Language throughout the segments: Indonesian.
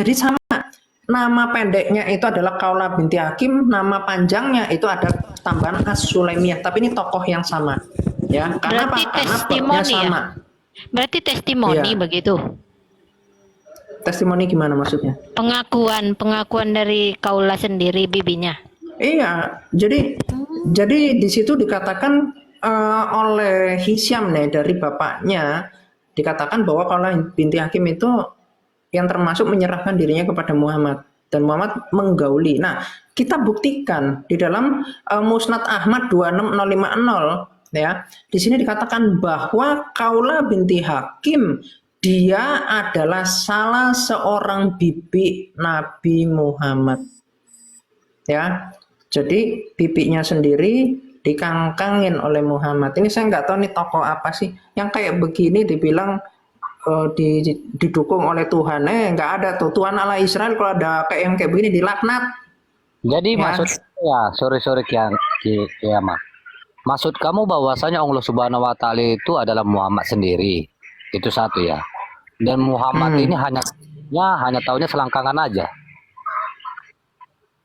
Jadi sama, nama pendeknya itu adalah Kaula binti Hakim, nama panjangnya itu ada tambahan As-Sulaimiyah, tapi ini tokoh yang sama. Ya, karena apa? Berarti Karena pernya testimoni ya? sama. Berarti testimoni Iya. begitu. Testimoni gimana maksudnya? Pengakuan dari Kaula sendiri bibinya. Iya, jadi di situ dikatakan oleh Hisyam nih dari bapaknya dikatakan bahwa Kaula binti Hakim itu yang termasuk menyerahkan dirinya kepada Muhammad dan Muhammad menggauli. Nah, kita buktikan di dalam Musnad Ahmad 26050 ya. Di sini dikatakan bahwa Kaula binti Hakim dia adalah salah seorang bibi Nabi Muhammad. Ya. Jadi bibinya sendiri dikangkangin oleh Muhammad. Ini saya nggak tahu nih tokoh apa sih yang kayak begini dibilang didukung oleh Tuhan. Nggak ada tuh. Tuhan Allah Israel kalau ada kayak yang kayak begini dilaknat. Jadi Ya. maksud ya, sorry Kiamat. Maksud kamu bahwasanya Allah Subhanahu wa taala itu adalah Muhammad sendiri. Itu satu ya. Dan Muhammad ini hanya taunya selangkangan aja.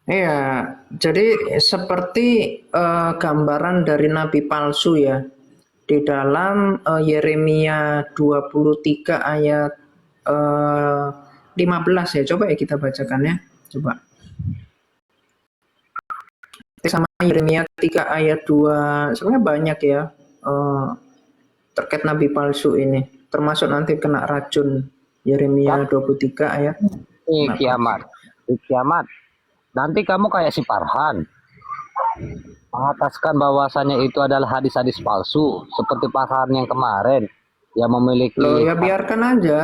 Iya, jadi seperti gambaran dari nabi palsu ya. Di dalam Yeremia 23 ayat 15 ya. Coba ya kita bacakan ya. Coba. Sama Yeremia 3 ayat 2. Sebenarnya banyak ya terkait nabi palsu ini. Termasuk nanti kena racun. Yeremia 23 ayat. Kiamat. Nanti kamu kayak si Farhan mengataskan bahwasannya itu adalah hadis-hadis palsu seperti Farhan yang kemarin yang memiliki. Loh ya biarkan aja,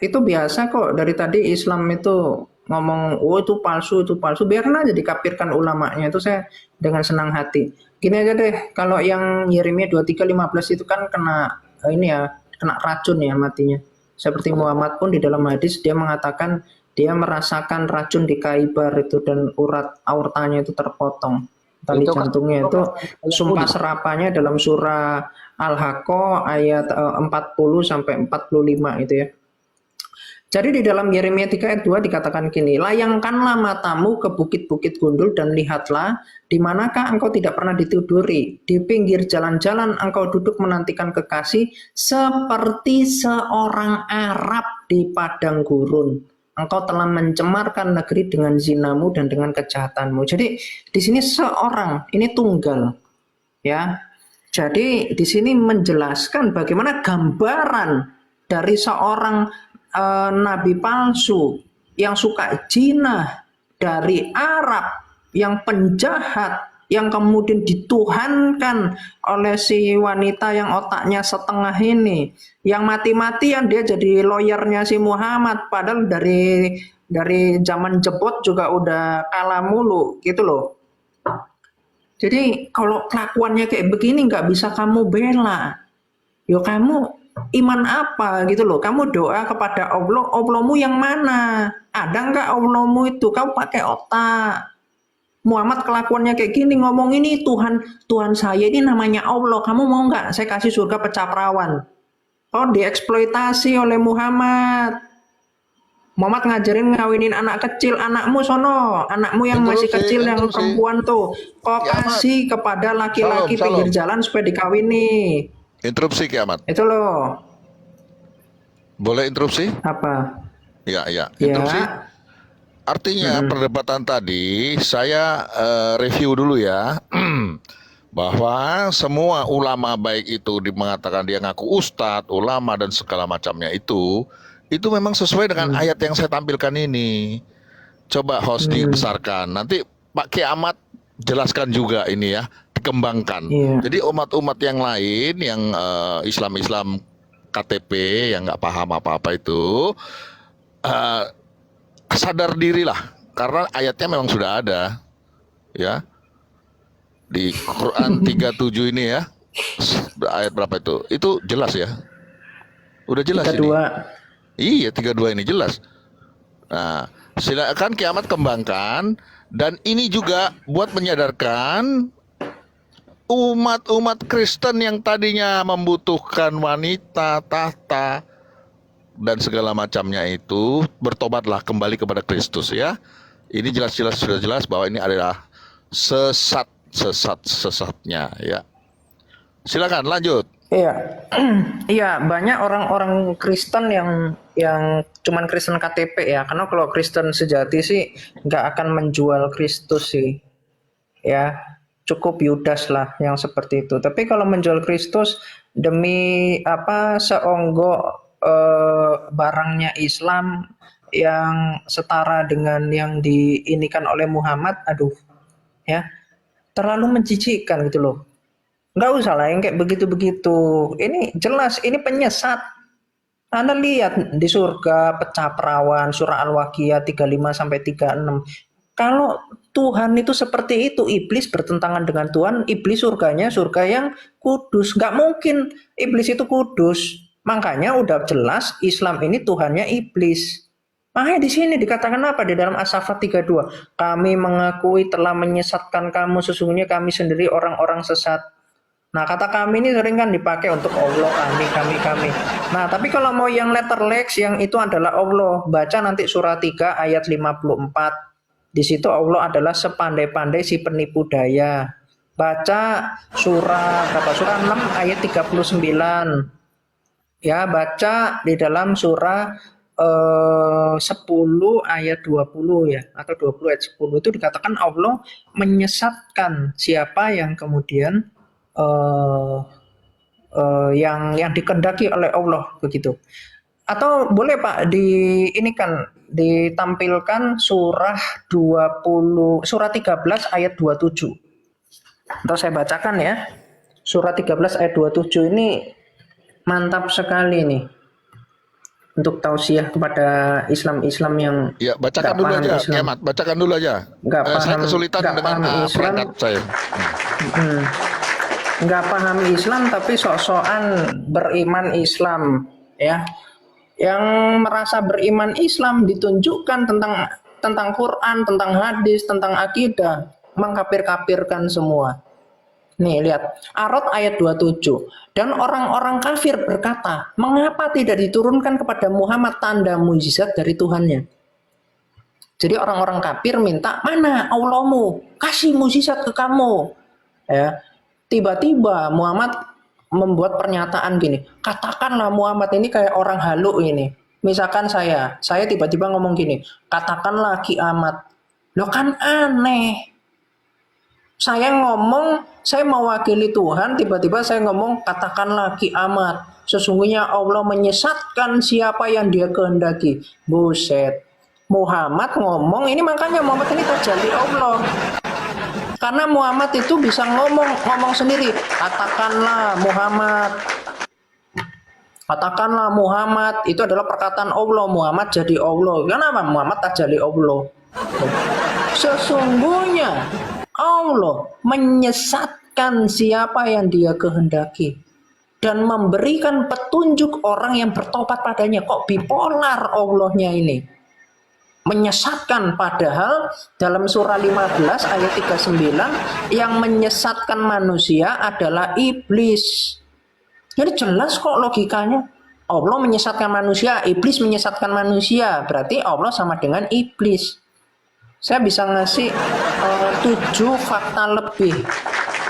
itu biasa kok dari tadi Islam itu ngomong oh itu palsu, biarkan aja dikafirkan ulamanya, itu saya dengan senang hati. Gini aja deh, kalau yang Yeremia 23:15 itu kan kena ini ya, kena racun ya matinya. Seperti Muhammad pun di dalam hadis dia mengatakan dia merasakan racun di Khaibar itu dan urat aortanya itu terpotong. Tali jantungnya itu sumpah serapanya dalam surah Al-Haqqah ayat 40 sampai 45 itu ya. Jadi di dalam Yeremia 3 ayat 2 dikatakan gini, layangkanlah matamu ke bukit-bukit gundul dan lihatlah di manakah engkau tidak pernah ditiduri. Di pinggir jalan-jalan engkau duduk menantikan kekasih seperti seorang Arab di padang gurun. Engkau telah mencemarkan negeri dengan zinamu dan dengan kejahatanmu. Jadi di sini seorang, ini tunggal. Ya. Jadi di sini menjelaskan bagaimana gambaran dari seorang nabi palsu yang suka jinah dari Arab yang penjahat yang kemudian dituhankan oleh si wanita yang otaknya setengah ini, yang mati-matian dia jadi lawyernya si Muhammad padahal dari zaman jebot juga udah kalah mulu gitu loh. Jadi kalau kelakuannya kayak begini nggak bisa kamu bela. Yo kamu iman apa gitu loh. Kamu doa kepada Allah, Allahmu yang mana? Ada nggak Allahmu itu? Kamu pakai otak. Muhammad kelakuannya kayak gini, ngomong ini Tuhan saya ini namanya Allah. Kamu mau nggak saya kasih surga pecah perawan? Oh dieksploitasi oleh Muhammad. Muhammad ngajarin ngawinin anak kecil, anakmu sono, anakmu yang masih kecil yang perempuan tuh, kau kasih kepada laki-laki pinggir jalan supaya dikawini. Interupsi Kiamat. Itu loh. Boleh interupsi? Apa? Ya. Interupsi. Ya. Artinya perdebatan tadi saya review dulu ya. Bahwa semua ulama baik itu mengatakan dia ngaku ustadz, ulama dan segala macamnya itu memang sesuai dengan ayat yang saya tampilkan ini. Coba host dibesarkan. Nanti Pak Kiamat jelaskan juga ini ya, dikembangkan. Jadi umat-umat yang lain yang Islam KTP yang nggak paham apa-apa itu sadar dirilah, karena ayatnya memang sudah ada ya di Quran 37 ini ya. Ayat berapa itu jelas ya, udah jelas 32. Ini iya 32 ini jelas. Nah silakan Kiamat kembangkan. Dan ini juga buat menyadarkan umat-umat Kristen yang tadinya membutuhkan wanita, tahta, dan segala macamnya itu, bertobatlah kembali kepada Kristus ya. Ini jelas-jelas sudah jelas bahwa ini adalah sesatnya ya. Silakan lanjut. Iya, iya banyak orang-orang Kristen yang cuman Kristen KTP ya. Karena kalau Kristen sejati sih nggak akan menjual Kristus sih, ya. Cukup Yudas lah yang seperti itu. Tapi kalau menjual Kristus demi apa seonggok barangnya Islam yang setara dengan yang diinikan oleh Muhammad, aduh, ya terlalu menjijikkan gitu loh. Nggak usah lah yang kayak begitu-begitu. Ini jelas, ini penyesat. Anda lihat di surga pecah perawan, surah Al-Waqiah 35-36. Kalau Tuhan itu seperti itu, iblis bertentangan dengan Tuhan, iblis surganya surga yang kudus. Nggak mungkin iblis itu kudus. Makanya udah jelas Islam ini Tuhannya iblis. Makanya di sini dikatakan apa di dalam As-Saffat 32? Kami mengakui telah menyesatkan kamu, sesungguhnya kami sendiri orang-orang sesat. Nah, kata kami ini sering kan dipakai untuk Allah, kami. Nah, tapi kalau mau yang letterlex, yang itu adalah Allah. Baca nanti surah 3 ayat 54. Di situ Allah adalah sepandai-pandai si penipu daya. Baca surah 6 ayat 39. Ya, baca di dalam surah 10 ayat 20 ya, atau 20 ayat 10 itu dikatakan Allah menyesatkan siapa yang kemudian yang dikehendaki oleh Allah begitu. Atau boleh Pak ditampilkan surah 13 ayat 27. Atau saya bacakan ya. Surah 13 ayat 27 ini mantap sekali nih. Untuk tausiah kepada Islam-Islam yang ya, bacakan dulu aja, Kiamat, bacakan dulu aja. Saya kesulitan dengan perangkat saya. Nggak paham Islam tapi sok-sokan beriman Islam ya, yang merasa beriman Islam ditunjukkan tentang Quran, tentang hadis, tentang akidah, mengkafir-kafirkan semua. Nih lihat Ar-Ra'd ayat 27. Dan orang-orang kafir berkata, mengapa tidak diturunkan kepada Muhammad tanda mujizat dari Tuhannya? Jadi orang-orang kafir minta, mana Allahmu, kasih mujizat ke kamu ya. Tiba-tiba Muhammad membuat pernyataan gini, katakanlah Muhammad ini kayak orang halu ini. Misalkan saya tiba-tiba ngomong gini, katakanlah kiamat. Loh kan aneh. Saya ngomong, saya mewakili Tuhan, tiba-tiba saya ngomong, katakanlah kiamat. Sesungguhnya Allah menyesatkan siapa yang dia kehendaki. Buset. Muhammad ngomong, ini makanya Muhammad ini tajalli Allah. Karena Muhammad itu bisa ngomong sendiri. Katakanlah Muhammad, itu adalah perkataan Allah. Muhammad jadi Allah. Kenapa? Muhammad tajalli Allah. Sesungguhnya Allah menyesatkan siapa yang dia kehendaki dan memberikan petunjuk orang yang bertobat padanya. Kok bipolar Allahnya ini? Menyesatkan, padahal dalam surah 15 ayat 39 yang menyesatkan manusia adalah iblis. Jadi jelas kok logikanya. Allah menyesatkan manusia, iblis menyesatkan manusia. Berarti Allah sama dengan iblis. Saya bisa ngasih 7 fakta lebih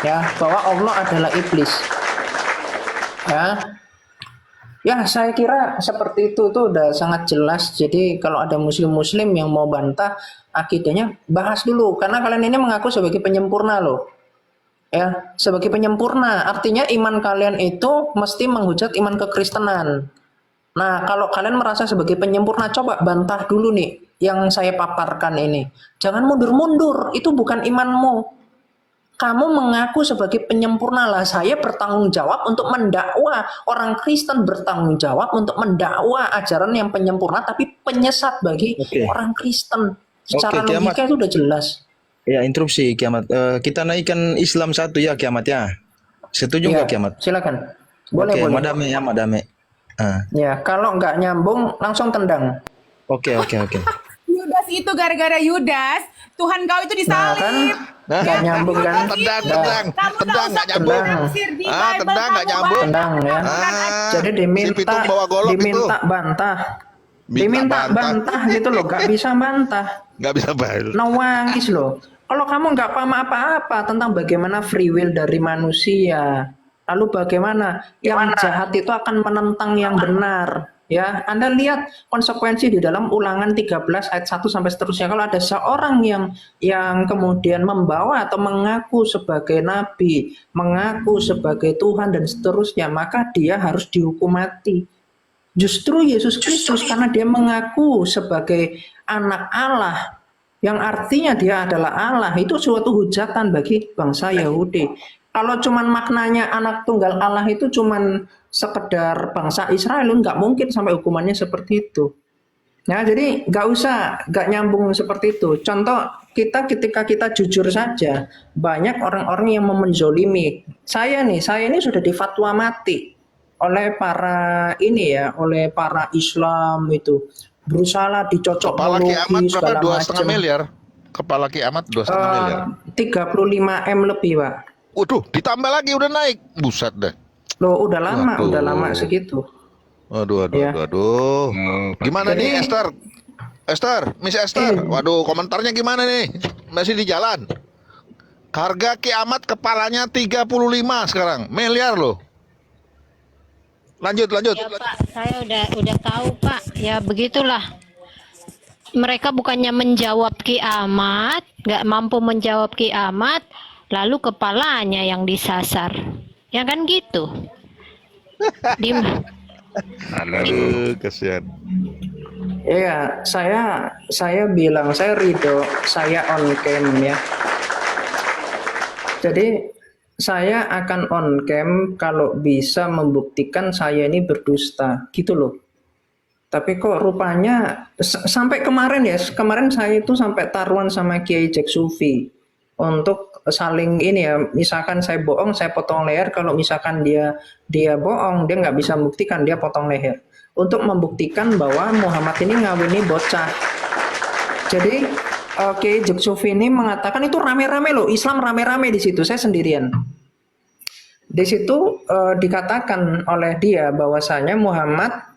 ya bahwa Allah adalah iblis. Ya saya kira seperti itu udah sangat jelas. Jadi kalau ada muslim-muslim yang mau bantah akidahnya, bahas dulu karena kalian ini mengaku sebagai penyempurna loh. Ya, sebagai penyempurna artinya iman kalian itu mesti menghujat iman kekristenan. Nah, kalau kalian merasa sebagai penyempurna, coba bantah dulu nih yang saya paparkan ini. Jangan mundur-mundur, itu bukan imanmu. Kamu mengaku sebagai penyempurna lah. Saya bertanggung jawab untuk mendakwa. Orang Kristen bertanggung jawab untuk mendakwa ajaran yang penyempurna tapi penyesat bagi orang Kristen. Secara logika itu udah jelas. Ya, interupsi Kiamat. Kita naikkan Islam satu ya Kiamat ya. Setuju nggak Kiamat? Silakan. Boleh. Madame. Ya, kalau nggak nyambung langsung tendang. Oke. Yudas itu gara-gara Yudas, Tuhan kau itu disalib. Nah, kan? nggak nyambung kan? Tendang, Nggak. tendang, Kamu tendang nggak nyambung. Tendang. tafsir di Ah, Bible tendang nggak kamu nyambung. Tendang ya. Jadi Si Pitung bawa golok itu. diminta bantah. Diminta bantah gitu loh, nggak bisa bantah. Nggak bisa bayar. Nangis loh. Kalau kamu nggak paham apa-apa tentang bagaimana free will dari manusia, lalu bagaimana yang jahat itu akan menentang yang benar, ya. Anda lihat konsekuensi di dalam Ulangan 13 ayat 1 sampai seterusnya. Kalau ada seorang yang kemudian membawa atau mengaku sebagai nabi, mengaku sebagai Tuhan dan seterusnya, maka dia harus dihukum mati. Justru Yesus Kristus karena dia mengaku sebagai anak Allah, yang artinya dia adalah Allah, itu suatu hujatan bagi bangsa Yahudi. Kalau cuman maknanya anak tunggal Allah itu cuman sekedar bangsa Israel, nggak mungkin sampai hukumannya seperti itu. Nah, jadi nggak nyambung seperti itu. Contoh, ketika kita jujur saja, banyak orang-orang yang menzolimi. Saya ini sudah difatwa mati oleh oleh para Islam itu. Berusaha dicocok Kepala kiamat berapa? segala 2,5 macam. miliar. Kepala kiamat 2,5 miliar. 35 M lebih, Pak. Waduh, ditambah lagi udah naik. Buset deh. Loh, udah Waduh. lama segitu. Aduh. Ya. Gimana Jadi- nih Miss Esther? Waduh, komentarnya gimana nih? Masih di jalan. Harga kiamat kepalanya 35 sekarang. Miliar loh. Lanjut. Ya Pak, saya udah tahu Pak. Ya begitulah. Mereka bukannya menjawab kiamat, nggak mampu menjawab kiamat, lalu kepalanya yang disasar. Ya kan gitu. Di, Aduh, kasihan. Iya, saya bilang saya ridho, saya on cam ya. Jadi saya akan on cam kalau bisa membuktikan saya ini berdusta, gitu loh. Tapi kok rupanya sampai kemarin saya itu sampai taruhan sama Kiai Jack Sufi untuk saling ini ya, misalkan saya bohong saya potong leher, kalau misalkan dia bohong dia nggak bisa membuktikan, dia potong leher untuk membuktikan bahwa Muhammad ini ngawini bocah. Jadi Kiai Jack Sufi ini mengatakan itu rame-rame loh, Islam rame-rame di situ, saya sendirian. Di situ dikatakan oleh dia bahwasanya Muhammad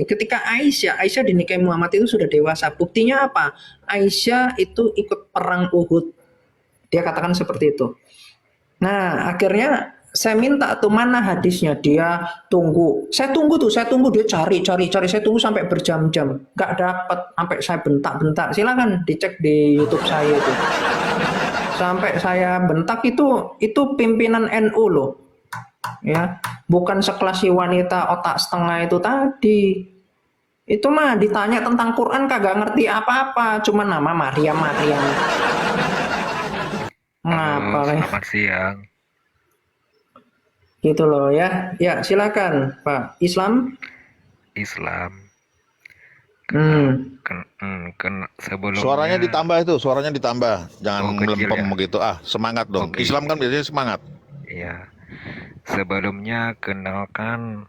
ketika Aisyah dinikahi Muhammad itu sudah dewasa. Buktinya apa? Aisyah itu ikut perang Uhud. Dia katakan seperti itu. Nah, akhirnya saya minta tuh mana hadisnya, dia tunggu. Saya tunggu dia cari. Saya tunggu sampai berjam-jam, nggak dapat, sampai saya bentak-bentak. Silakan dicek di YouTube saya itu. Sampai saya bentak itu pimpinan NU loh. Ya, bukan sekelas si wanita otak setengah itu tadi. Itu mah ditanya tentang Quran kagak ngerti apa-apa, cuma nama Maryam. Ngapa ya? Selamat siang. Gitu loh ya. Ya, silakan, Pak. Islam? Islam. Hmm. Sebelumnya Suaranya ditambah. Jangan Oh, kecil melempem ya? begitu. Semangat dong. Oke. Islam kan biasanya semangat. ya. Sebelumnya kenalkan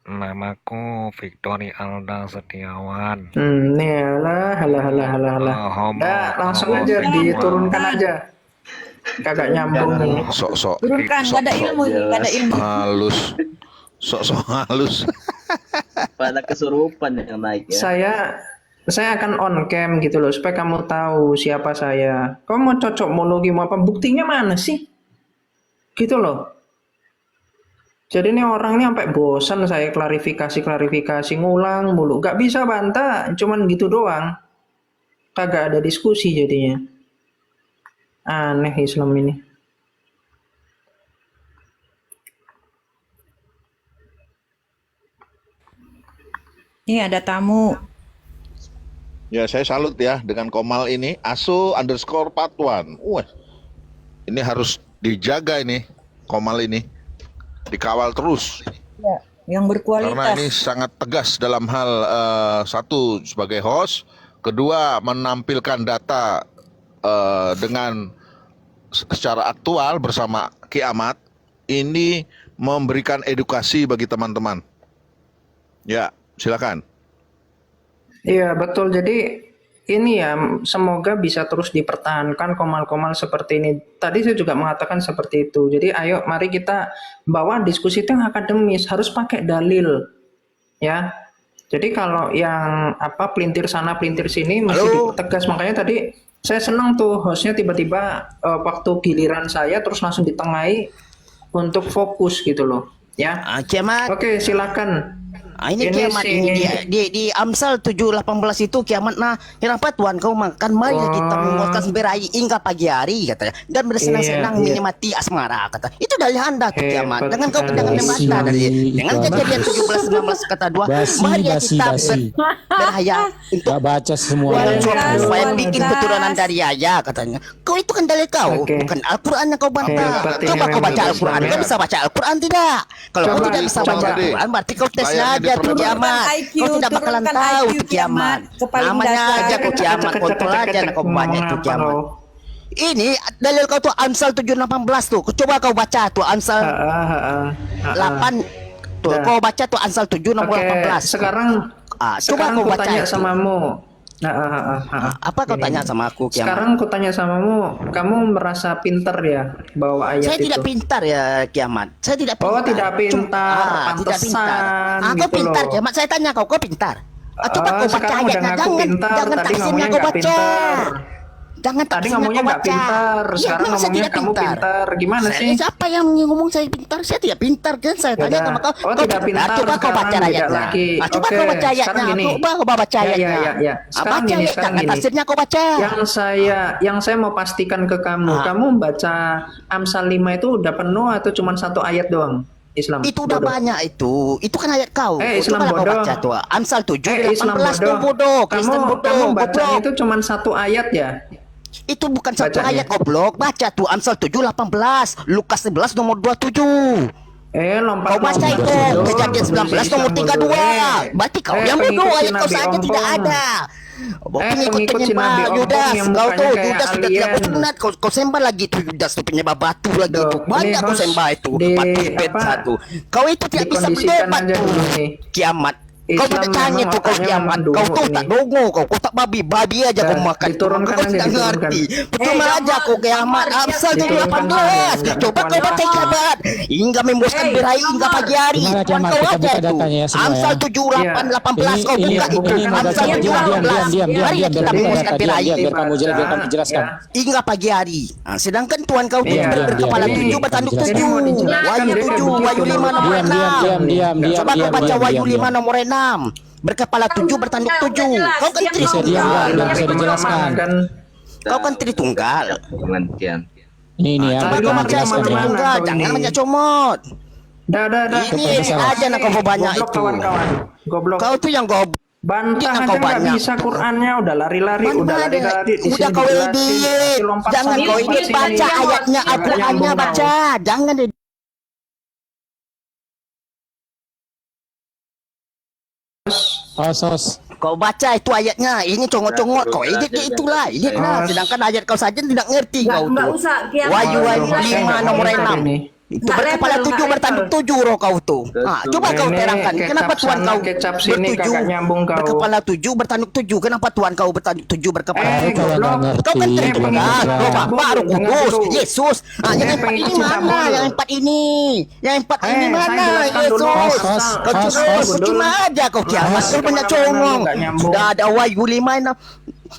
namaku Victory Alda Setiawan. Halah. Dah, langsung aja diturunkan aja. Kagak nyambung nih. Sok-sok Turunkan, nggak ada ilmu nih, nggak ada ilmu. halus. Sok-sok halus. Pada kesurupan yang naik ya. Saya akan on cam gitu loh supaya kamu tahu siapa saya. Kamu mau cocok mologi mau apa? Buktinya mana sih? Gitu loh. Jadi ini orang ini sampai bosan saya klarifikasi ngulang mulu. Gak bisa bantah, cuman gitu doang. Kagak ada diskusi jadinya. Aneh Islam ini. Ini ada tamu. Ya, saya salut ya dengan Komal ini. Asu_Patuan. Wah, ini harus dijaga ini, Komal ini. Dikawal terus. Ya, yang Karena berkualitas. ini sangat tegas dalam hal satu sebagai host, kedua menampilkan data dengan secara aktual bersama kiamat, ini memberikan edukasi bagi teman-teman. Ya, silakan. Iya betul. Jadi ini ya, semoga bisa terus dipertahankan komal-komal seperti ini. Tadi saya juga mengatakan seperti itu. Jadi ayo mari kita bawa diskusi itu yang akademis, harus pakai dalil ya. Jadi kalau yang apa pelintir sana pelintir sini mesti dipertegas. Makanya tadi saya senang tuh hostnya tiba-tiba waktu giliran saya terus langsung ditengahi untuk fokus gitu loh ya. Kiamat. Oke, silakan. Ini kiamat si- ini di Amsal 7:18 itu kiamat. Nah, kenapa Tuhan kau makan mari kita memuaskan berai hingga pagi hari katanya dan bersenang-senang Iya. menikmati asmara kata. Itu dari Anda tuh kiamat. Hebat Jangan kau sekali. jangan membantah dari dengan Itu kejadian 17:19 kata 2. Mari kita berhaya untuk Gak baca semua. Kualitas, supaya bikin kualitas. keturunan dari ayah katanya. Kau itu kan dalil kau, Oke. bukan Al-Quran yang kau bantah. Hebat ini Coba kau memang baca Al-Quran. Islam, Kau ya. bisa baca Al-Quran tidak? Kalau kau Coba, tidak bisa baca coba. Al-Quran, berarti kau tes Bayangin saja tuh diperdebatkan. kiamat. IQ, Kau tidak bakalan turunkan tahu IQ tuh kiamat. ke paling Namanya dasar. aja kau kiamat. Kontrol aja nak kau banyak tuh kiamat. Ini dalil kau tuh Amsal 7:18 tuh. Coba kau baca tuh Amsal 8 tuh. Dah. Kau baca tuh Amsal 7 nomor Oke, 18. sekarang Coba sekarang kau ku baca tanya itu. samamu. Apa kau Gini. tanya sama aku kiamat? Sekarang ku tanya samamu, kamu merasa pinter ya bawa ayat Saya itu? tidak pintar ya kiamat. Saya tidak pintar. Oh, tidak pintar, tidak pintar. pantesan Aku gitu pintar loh. kiamat. Saya tanya kau pintar? Coba kau baca sekarang udah ayatnya. ngaku Jangan pintar, jangan tadi tafsirnya ngomongnya kau nggak baca. pintar. Jangan Tadi tafsirnya ngomongnya kau nggak baca. pintar, Iya, sekarang memang saya ngomongnya tidak kamu pintar. Gimana Saya- sih? Siapa yang ngomong saya pintar? Saya tidak pintar kan. Saya tanya Yaudah. sama kau. Oh, Kau tidak pintar, Coba kau sekarang baca beda ayatnya. lagi. Coba Oke, kau baca ayatnya. sekarang gini. Coba kau baca Ya, ayatnya. ya. Sekarang Baca gini, ayatnya. sekarang Nah, gini. tafsirnya kau baca. Yang saya mau pastikan ke kamu, kamu baca Amsal 5 itu udah penuh atau cuma satu ayat doang? Islam. Itu udah bodoh. banyak itu. Itu kan ayat kau. Islam Coba kau bodoh. baca tuh. Amsal 7 Islam 18 tuh bodoh. Kristen bodoh. Kamu baca goblok. itu cuma satu ayat ya? Itu bukan satu Bacanya. ayat goblok. Baca tuh Amsal 7:18, Lukas 11 nomor 27. Lompat. Kau baca itu Kejadian 19 nomor 32. Berarti kau yang bodoh, ayat kau saja tidak ada. Pengikut pengikut si Nabi penyembah Ompong Yudas. yang Kau mukanya tuh kayak Yudas sudah tidak alien. bersunat. Kau sembah lagi tuh Yudas tuh penyembah batu lagi Tuh, tuh. Banyak ini kau host sembah itu. di- Patus bed apa, satu. Kau itu tidak bisa dikondisikan berdebat aja tuh. dulu nih. Kiamat. Kau Islam tidak tanya memang tuh kau otaknya kiamat. memang Kau dungu tuh ini. tak dongo. Kau tak babi aja kau Dah, makan. diturunkan Kau aja, tidak diturunkan. ngerti. Percuma aja kau kiamat. Amsal Diturunkan 7:18. saja, Coba kau nggak baca kualitas. kiamat. Hingga membuaskan berai hingga pagi hari. Gimana, Tuan Kiamat? kau Kita aja buka itu. datanya ya semua Amsal ya. 7:18 kau Ini buka itu. mau Amsal baca, diam, 7:18. Mari biar kita kita memuaskan data, berai biar kamu jelaskan. hingga pagi hari. Sedangkan Tuhan kau Iya, berkepala diam, 7 bertanduk diam, 7. diam. Dijelaskan, Wahyu dia 7, kayak Wahyu begitu. 5 nomor Diam, 6. diam. Coba kau baca Wahyu 5 diam. nomor 6. Berkepala 7 bertanduk 7. Kau kan Bisa diam, Tritunggal. bisa dijelaskan. Kau kan Tritunggal. Pengertian. Ini ya, Coba Tadi kau lu baca makin Tritunggal. kemana-mana kau Jangan ini. banyak comot. Dah. Ini masalah. aja nak kau banyak Goblok, itu. kawan-kawan. Goblok. Kau tuh yang goblok. Bantah Jangan aja kau nggak banyak. bisa Qurannya, udah lari-lari, Mana udah ada? lari-lari. Di Udah sini kau dijelasin, edit. masih lompat Jangan sana, kau lompat edit, sini. baca ayatnya, Nggak Al-Qurannya nyambung kau. baca. Jangan edit. Sos. Kau baca itu ayatnya. Ini congot-congot. Kau edit dia itulah. Edit lah. Sedangkan ayat kau saja tidak ngerti kau Nggak tuh. usah kiamat. Wahyu Nggak 5 nomor 6. Itu Nggak berkepala level, 7 nggak bertanduk level. 7 roh kau tuh. Coba kau Ini terangkan. Kenapa kecap Tuhan sana, kau kecap sini, kagak nyambung kau. berkepala 7 bertanduk 7. Kenapa Tuhan kau bertanduk 7 berkepala Kalau 7? nggak goblok. Kau kan ngerti, Tritunggal, belajar. Roh Bapa, Roh Dengar Kudus, dulu. Yesus. Yang empat pengikut ini cinta mana? bol. Yang empat ini. Yang empat ini Saya mana? jelaskan dulu. Yesus. Hos, Kau hos, terus hos. percuma aja kau kiamat. Kau banyak Kemana-mana congong. nggak nyambung. Sudah ada Wahyu 5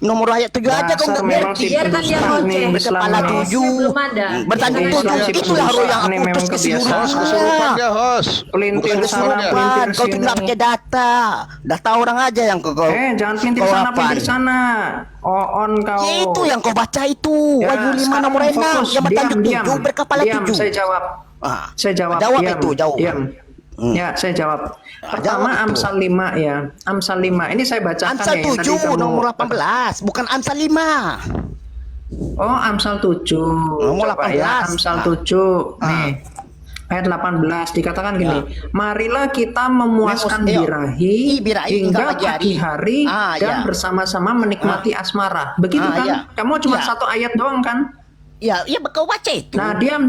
nomor ayat 7 aja kau Dasar nggak memang ngerti. si Biarkan dia pendusta ngoceh. nih, Islam Berkepala ini. 7 Belum ada. bertanduk Islam 7. si Itulah roh yang pendusta aku ini memang utus ke seluruh kebiasaan. Host, kesurupan dunia. dia, host. Pelintir Bukan sana, kesurupan. pelintir Kau tuh nggak sini. pakai data. Data orang aja yang kau. Jangan pelintir kau sana, apaan? pelintir sana. On kau. Ya itu yang kau baca itu. Ya, Wahyu 5 sekarang nomor 6 fokus. yang bertanduk Diam, 7 berkepala diam. 7. Saya jawab. Saya jawab. Jawab diam, itu, jawab. Diam. Ya, saya jawab. Pertama jawab itu. Amsal 5 ya. Amsal 5. Ini saya bacakan Amsal ya. yang tadi 7 kamu- nomor 18, bukan Amsal 5. Oh, Amsal 7. Nomor Coba ya, 18. Amsal 7. Nih. Ayat 18 dikatakan gini, marilah kita memuaskan birahi hingga pagi hari dan bersama-sama menikmati asmara. Begitu kan? ya. Kamu cuma Ya. satu ayat doang kan? Ya, kau baca itu. Nah, diam,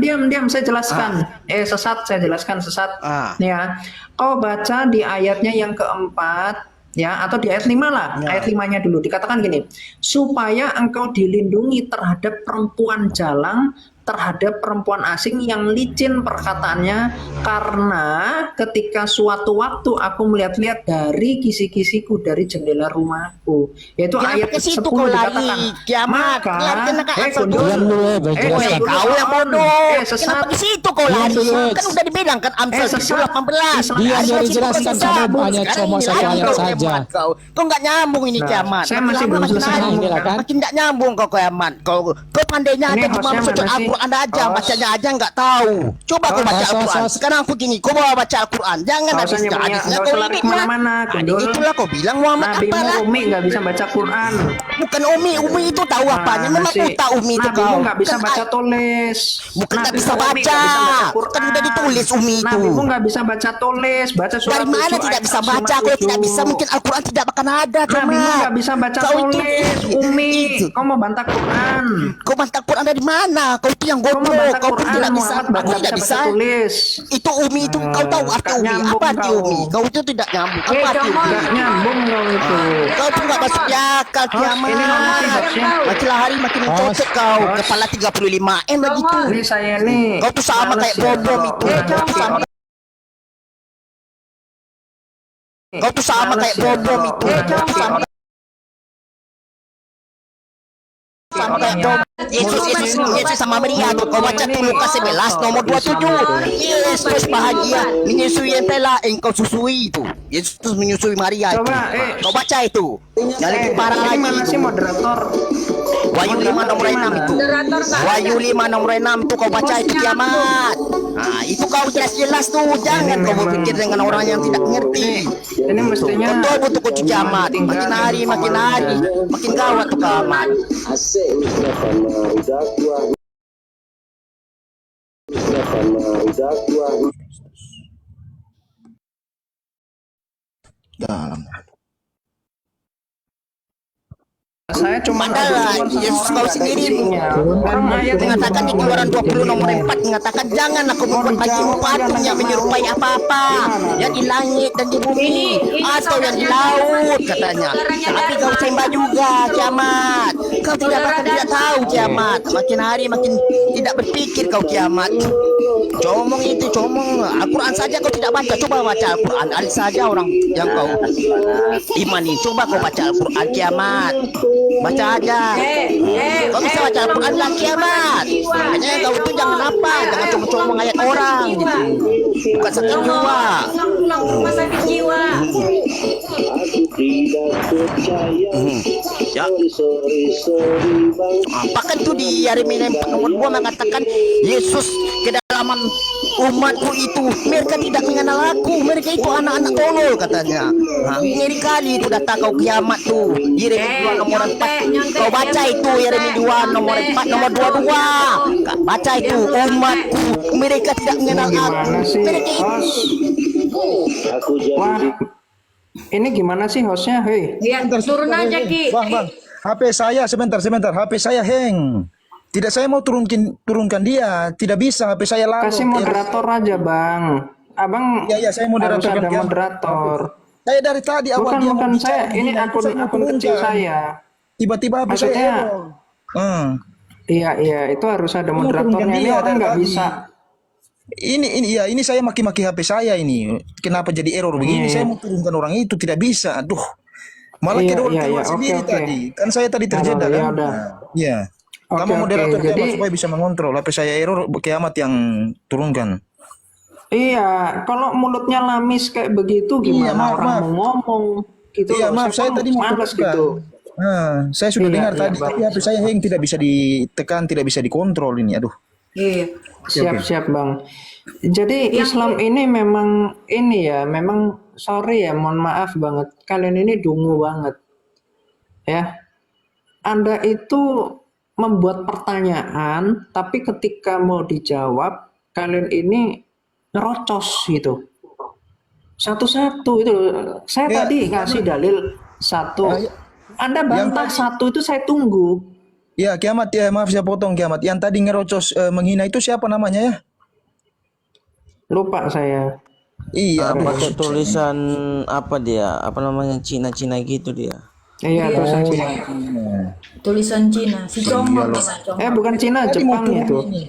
saya jelaskan. Sesat, saya jelaskan sesat. Ah. Ya, kau baca di ayatnya yang keempat, ya, atau di ayat 5 lah, ayat 5-nya dulu dikatakan gini, supaya engkau dilindungi terhadap perempuan jalang, terhadap perempuan asing yang licin perkataannya, karena ketika suatu waktu aku melihat-lihat dari kisi-kisiku dari jendela rumahku, yaitu Kenapa ayat ke situ 10 kau dikatakan, lari? Kiamat. Lari kena ke Amsal Gundul. Diam dulu ya, biar jelaskan. Kau yang bodoh. Sesat. Kenapa ke situ kau Diam lari? dulu, Kan udah dibilang kan Amsal sesat. 18. Diam, Ada biar situ dijelaskan, kau kamu sambung. hanya Sekarang cuma ini satu lagi ayat kau saja. kiamat kau. Kau nggak nyambung ini Nah, kiamat. saya Makin masih lama belum makin selesai hari. ngomong, Inilah kan. Makin nggak nyambung kau kiamat. Kau pandainya Ini aja cuma hostnya masuk mana sih? Al-Quran aja, Host. bacanya aja nggak tahu. Coba kau baca Host, Al-Quran. host. Sekarang aku gini, kau bawa baca Al-Quran. Jangan Nggak habis usah nyebutnya, hadisnya nggak kau usah lari ingat lah. kemana-mana, Gundul. Itulah kau bilang Muhammad Nabimu apalah. Umi nggak bisa baca Quran. Bukan Umi itu tahu apanya? Mana Memang sih? buta Umi itu Nabimu kau. nggak bisa Kan baca tulis. Bukan nggak Nabimu bisa Umi baca. nggak bisa baca Quran. Kan udah ditulis Umi itu. Nabimu nggak bisa baca tulis, baca surat Dari mana 7 tidak ayat bisa baca? Kalau tidak 57. bisa mungkin Al-Quran tidak akan ada. Nabimu Kiamat. nggak bisa baca Kau itu- tulis, Umi. itu. Kau mau bantah Quran? Kau bantah Quran dari mana? Kau itu yang Kau mau goblok. bantah Kau pun Quran? tidak bisa. Muhammad Aku nggak tidak bisa bisa. baca tulis. Itu Umi itu kau tahu arti Nggak Umi? nyambung Apa arti kau. Umi? Kau itu tidak nyambung. Apa arti Umi? Nggak nyambung kau itu. Kau tuh nggak masuk di akal Host, kiamat. ini mana sih hostnya? Makin hari makin Host. mencocok kau. Host. Kepala 35M lagi tuh. Ini saya nih. Kau tuh sama males kayak ya bom-bom kalau itu. udah Kau tuh sama Kau tuh sama Males kayak ya bom-bom kalau itu. udah Kau tuh ngerti sama orang. sama kayak bom. Yesus sama Maria tuh. Kau baca tuh Lukas 11 nomor 27. Yesus bahagia menyusui yang telah engkau susui itu. Yesus menyusui Maria itu. Coba, Kau baca itu. Jangan lebih parah ini lagi mana itu. sih moderator? Wahyu 5 nomor 6 itu. Wahyu 5 nomor 6 tuh kau baca itu kiamat. Nah, itu kau jelas-jelas tuh. Jangan kau berpikir dengan orang yang tidak ngerti. Ini mestinya Betul kau kiamat. Makin hari makin gawat tuh kiamat. saya cuma Padahal Yesus kau sendiri orang ayat yang mengatakan di Keluaran 20 nomor 4 mengatakan jangan aku membuat bagimu patung yang menyerupai apa-apa yang di langit dan di bumi atau yang di laut katanya. Tapi kau sembah juga kiamat. Kau tidak tahu kiamat. Makin hari makin tidak berpikir kau kiamat. Comong itu comong. Al-Quran saja kau tidak baca. Coba baca Al-Quran. Ada saja orang yang kau imani. Coba kau baca Al-Quran kiamat. Baca aja. Kau bisa baca Al-Quran bilang kiamat. Makanya kau itu jangan apa, jangan comong-comong ayat orang gitu. Bukan sakit jiwa. Ya. Bahkan itu di Yeremia 4 nomor 2 mengatakan Yesus kedalaman umatku itu mereka tidak mengenal aku, mereka itu anak-anak tolol katanya. Ngeri kali itu data kau kiamat tuh. Yeremia 2 nomor 4. Kau baca itu Yeremia 2 nomor 4 nomor 22. Baca itu umatku mereka tidak mengenal aku. gimana sih Mereka itu host? Wah, ini gimana sih hostnya? Hei, Turun aja Ki. Bang, HP saya sebentar. HP saya hang. Tidak, saya mau turunkan dia. Tidak bisa, HP saya larut. kasih moderator aja bang. Abang Ya, saya harus moderator ada kan. moderator. Saya dari tadi awal dia mau Bukan bicara saya, ini begini, saya mau akun kecil turunkan. saya. Tiba-tiba HP saya Maksudnya, error. Iya, itu harus ada Mau moderatornya. turunkan Ini dia orang dari nggak tadi. bisa. Ini saya maki-maki HP saya ini. Kenapa jadi error begini? Iya. Saya mau turunkan orang itu tidak bisa. Aduh. Malah keluar sendiri oke. tadi. Kan saya tadi terjeda Ya kan. udah. Iya. Oke, Kamu moderator oke. Jadi- supaya bisa mengontrol HP saya error, kiamat yang turunkan. Iya, kalau mulutnya lamis kayak begitu gimana maaf, orang maaf. mau ngomong gitu? Iya, loh. maaf, saya kan tadi mau males turunkan. gitu. Nah, saya sudah Iya, dengar iya, tadi, Bang. tapi HP saya yang tidak bisa ditekan, tidak bisa dikontrol ini. Aduh. Iya. Siap bang. Jadi Islam ini memang memang sorry ya, mohon maaf banget. Kalian ini dungu banget, ya. Anda itu membuat pertanyaan, tapi ketika mau dijawab, kalian ini ngerocos gitu. Satu-satu itu loh. Saya Ya, tadi ngasih dalil satu. Anda bantah satu itu saya tunggu. Ya, kiamat ya, maaf saya potong kiamat. Yang tadi ngerocos menghina itu siapa namanya ya? Lupa saya. Iya, pakai bos. tulisan apa dia? Apa namanya? Cina-Cina gitu dia. Iya, tulisan Oh, Cina. Tulisan Cina. Si Congok Cina, Congok. Bukan Cina, Tadi mau Jepang turun itu. ini.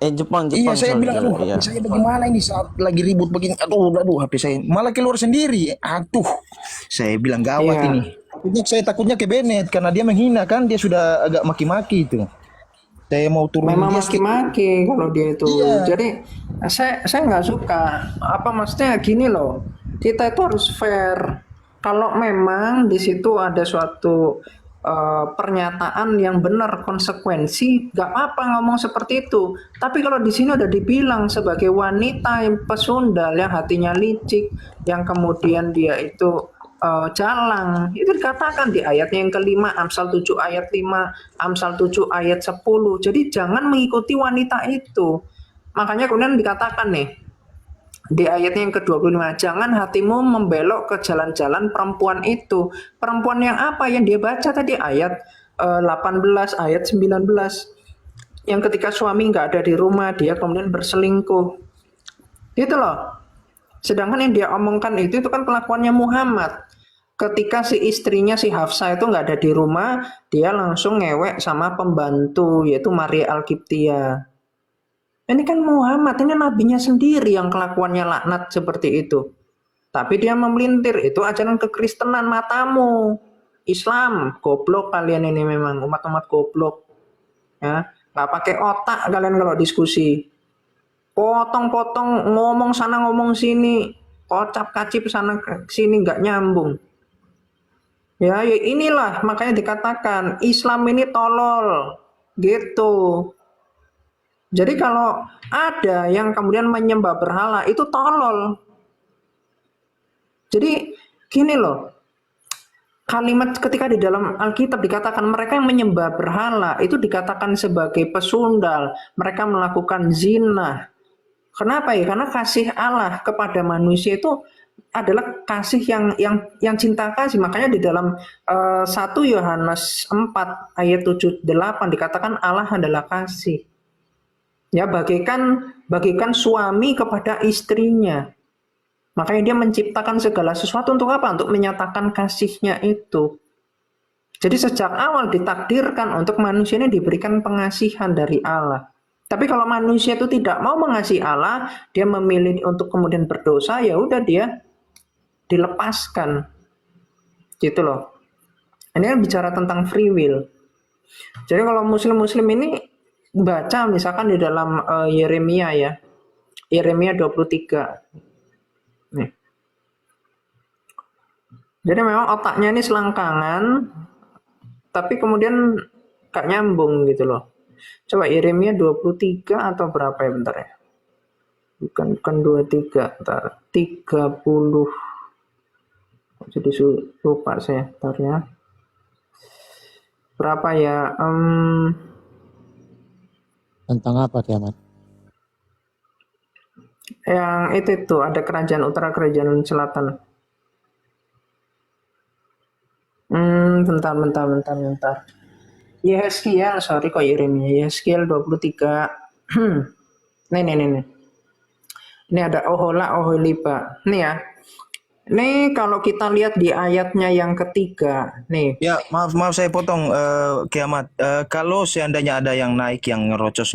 Jepang, Iya, Jepang, saya sorry, bilang, aduh, sorry, HP saya bagaimana ini saat lagi ribut begini. Aduh, HP saya malah keluar sendiri. Aduh, saya bilang gawat Iya. ini. Saya takutnya ke Bennett karena dia menghina kan, dia sudah agak maki-maki itu. Saya mau turun Memang dia. maki-maki kalau dia itu. Iya. Jadi saya nggak suka. Apa maksudnya gini loh. Kita itu harus fair. Kalau memang di situ ada suatu pernyataan yang benar konsekuensi, nggak apa ngomong seperti itu. Tapi kalau di sini udah dibilang sebagai wanita yang pesundal, yang hatinya licik, yang kemudian dia itu jalang, itu dikatakan di ayatnya yang kelima, Amsal 7 ayat 5, Amsal 7 ayat 10. Jadi jangan mengikuti wanita itu. Makanya kemudian dikatakan nih di ayatnya yang ke-25, jangan hatimu membelok ke jalan-jalan perempuan itu. Perempuan yang apa yang dia baca tadi ayat 18, ayat 19. Yang ketika suami nggak ada di rumah, dia kemudian berselingkuh. Gitu loh. Sedangkan yang dia omongkan itu kan kelakuannya Muhammad. Ketika si istrinya si Hafsah itu nggak ada di rumah, dia langsung ngewek sama pembantu yaitu Maria Al-Qibtiyah. Ini kan Muhammad, ini nabinya sendiri yang kelakuannya laknat seperti itu. Tapi dia memelintir, itu ajaran kekristenan matamu. Islam, goblok kalian ini memang, umat-umat goblok. Ya, nggak pakai otak kalian kalau diskusi. Potong-potong, ngomong sana ngomong sini, kocap-kacip sana sini nggak nyambung. Ya inilah makanya dikatakan Islam ini tolol, gitu. Jadi kalau ada yang kemudian menyembah berhala itu tolol. Jadi gini loh, kalimat ketika di dalam Alkitab dikatakan mereka yang menyembah berhala itu dikatakan sebagai pesundal, mereka melakukan zina. Kenapa ya? Karena kasih Allah kepada manusia itu adalah kasih yang cinta kasih. Makanya di dalam 1 Yohanes 4 ayat 7-8 dikatakan Allah adalah kasih. Ya, bagikan suami kepada istrinya. Makanya dia menciptakan segala sesuatu untuk apa? Untuk menyatakan kasihnya itu. Jadi sejak awal ditakdirkan untuk manusia ini diberikan pengasihan dari Allah. Tapi kalau manusia itu tidak mau mengasihi Allah, dia memilih untuk kemudian berdosa, ya udah dia dilepaskan. Gitu loh. Ini kan bicara tentang free will. Jadi kalau muslim-muslim ini baca misalkan di dalam Yeremia ya. Yeremia 23. Nih. Jadi memang otaknya ini selangkangan, tapi kemudian gak nyambung gitu loh. Coba Yeremia 23 atau berapa ya bentar ya. Bukan 23, bentar. 30. Jadi lupa saya bentar ya. Berapa ya? Tentang apa kiamat? Yang itu tuh ada kerajaan utara, kerajaan selatan. Bentar. Yeskiel, sorry kok Yeremia. Yeskiel 23. Nih. Ini ada Ohola, Oholiba. Nih ya. Nih kalau kita lihat di ayatnya yang ketiga. Nih. Ya, maaf saya potong kiamat. Kalau seandainya ada yang naik yang ngerocos,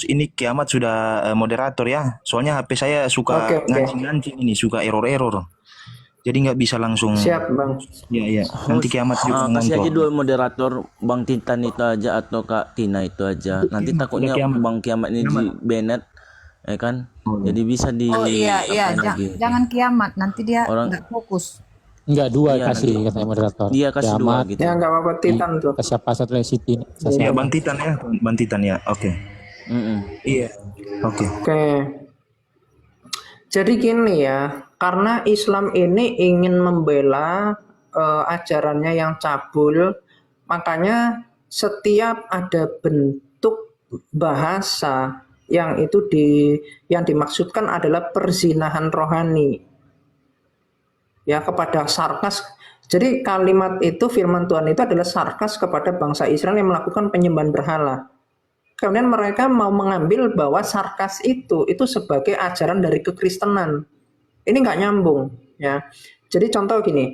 ini kiamat sudah moderator ya. Soalnya HP saya suka Oke. ngancing-ngancing ini, suka error. Jadi nggak bisa langsung. Siap bang. Iya. Nanti kiamat juga Kasih aja ngontrol. dua moderator, Bang Titan itu aja atau Kak Tina itu aja. Nanti takutnya kiamat. Bang Kiamat ini di Bennett, ya kan? Jadi bisa di Oh iya, apain lagi. jangan kiamat, nanti dia Orang- nggak fokus. Enggak, dua Iya, kasih nanti. katanya moderator. Dia kasih dua Kiamat, gitu. Ya nggak apa-apa Titan tuh. ke siapa satu lagi Siti. Ya, Bang Titan ya. Oke. Iya. Oke. Oke. Jadi gini ya, karena Islam ini ingin membela ajarannya yang cabul, makanya setiap ada bentuk bahasa yang yang dimaksudkan adalah perzinahan rohani. Ya, kepada sarkas. Jadi kalimat itu, firman Tuhan itu adalah sarkas kepada bangsa Israel yang melakukan penyembahan berhala. Kemudian mereka mau mengambil bahwa sarkas itu sebagai ajaran dari kekristenan. Ini nggak nyambung ya. Jadi contoh gini,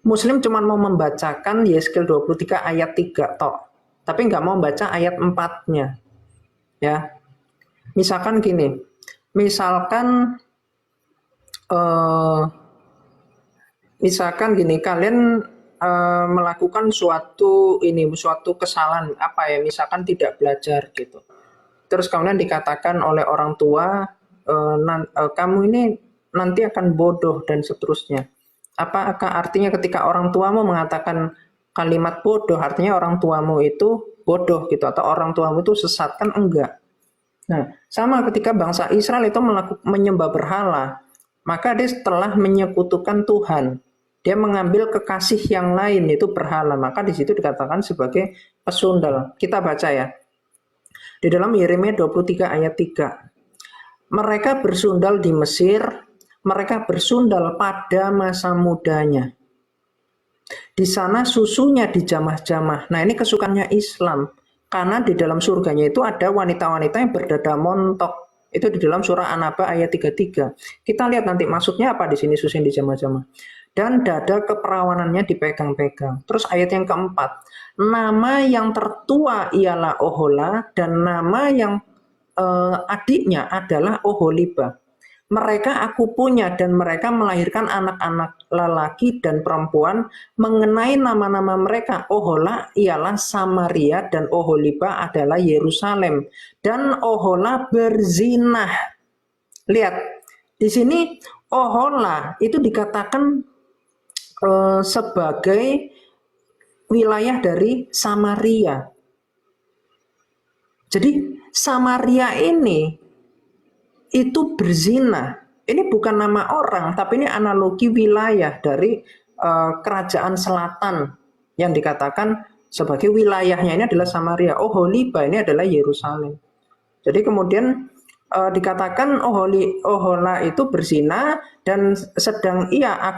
Muslim cuma mau membacakan Yeskel 23 ayat 3 tok, tapi nggak mau baca ayat 4-nya. Ya. Misalkan gini, misalkan kalian melakukan suatu kesalahan apa ya, misalkan tidak belajar gitu. Terus kemudian dikatakan oleh orang tua, kamu ini nanti akan bodoh dan seterusnya. Apakah artinya ketika orang tuamu mengatakan kalimat bodoh, artinya orang tuamu itu bodoh gitu, atau orang tuamu itu sesat? Kan enggak. Nah, sama ketika bangsa Israel itu menyembah berhala, maka dia setelah menyekutukan Tuhan, dia mengambil kekasih yang lain, itu berhala, maka di situ dikatakan sebagai pesundal. Kita baca ya. Di dalam Yeremia 23 ayat 3. Mereka bersundal di Mesir, mereka bersundal pada masa mudanya. Di sana susunya dijamah-jamah. Nah, ini kesukaannya Islam. Karena di dalam surganya itu ada wanita-wanita yang berdada montok. Itu di dalam surah An-Naba ayat 33. Kita lihat nanti maksudnya apa di sini susun dijamah-jamah. Dan dada keperawanannya dipegang-pegang. Terus ayat yang keempat. Nama yang tertua ialah Ohola dan nama yang adiknya adalah Oholiba. Mereka aku punya dan mereka melahirkan anak-anak lelaki dan perempuan. Mengenai nama-nama mereka, Ohola ialah Samaria dan Oholiba adalah Yerusalem. Dan Ohola berzinah. Lihat, di sini Ohola itu dikatakan sebagai wilayah dari Samaria. Jadi Samaria ini itu berzina. Ini bukan nama orang, tapi ini analogi wilayah dari kerajaan selatan yang dikatakan sebagai wilayahnya ini adalah Samaria. Oholiba ini adalah Yerusalem. Jadi kemudian dikatakan Ohola itu berzina dan sedang ia